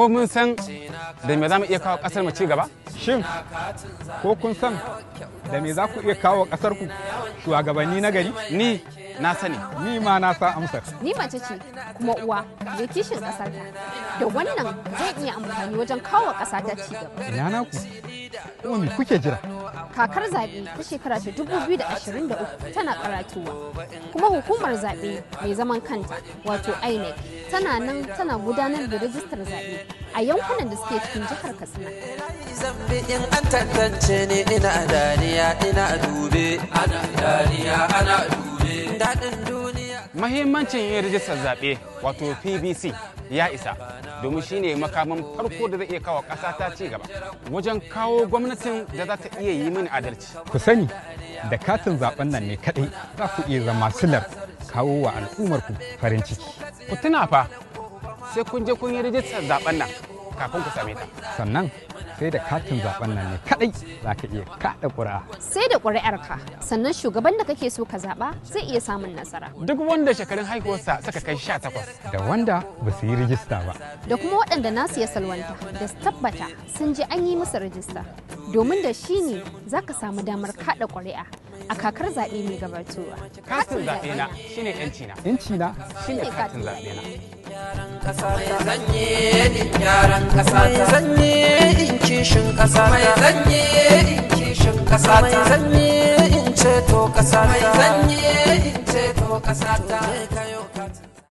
ko mun san da me za mu iya kawo ƙasar mu ci gaba? Shin ko kun san da me za ku iya kawo ƙasar ku shugabanni na gari? Ni na sani. Ni ma na sa amsar. Ni mace ce kuma uwa mai kishin ƙasarta. Da wannan zan iya amfani wajen kawo ƙasata ci gaba. Ina naku? Kuma me kuke jira? Kakar zaɓe ta shekara ta 2023 tana karatuwa. Kuma hukumar zaɓe mai zaman kanta wato INEC tana nan tana gudanar da rajistar zaɓe a yankunan da suke cikin jihar Katsina. Zambi in an tantance ne ina dariya ina dube ana dariya ana dube daɗin duniya. Mahimmancin yin rajistar zaɓe wato PBC ya isa domin shine makaman farko da zai iya kawo ƙasa ta ci gaba wajen kawo gwamnatin da za ta iya yi mini adalci. Ku sani da katin zaben nan ne kaɗai za ku iya zama silar kawo wa al'ummarku farin ciki. Ku tuna fa sai kun je kun yi rajistar zaben nan kafin ku same ta. Sannan sai da katin zaben nan ne kaɗai za ka iya kaɗa ƙuri'a. Sai da ƙuri'arka sannan shugaban da kake so ka zaɓa zai iya samun nasara. Duk wanda shekarun haihuwarsa suka kai 18 Da wanda ba su yi rijista ba. Da kuma waɗanda nasu ya salwanta da su tabbata sun je an yi musu rajista. Domin da shi ne za ka samu damar kaɗa ƙuri'a a kakar zaɓe mai gabatowa. Katin zaɓe na shine 'yanci na. 'Yanci na Shine katin zaɓe na. Gyaran ƙasa ta zanye in kishin ƙasa ta zanye in kishin ƙasa ta zanye in ceto ƙasa ta zanye in ceto ƙasa ta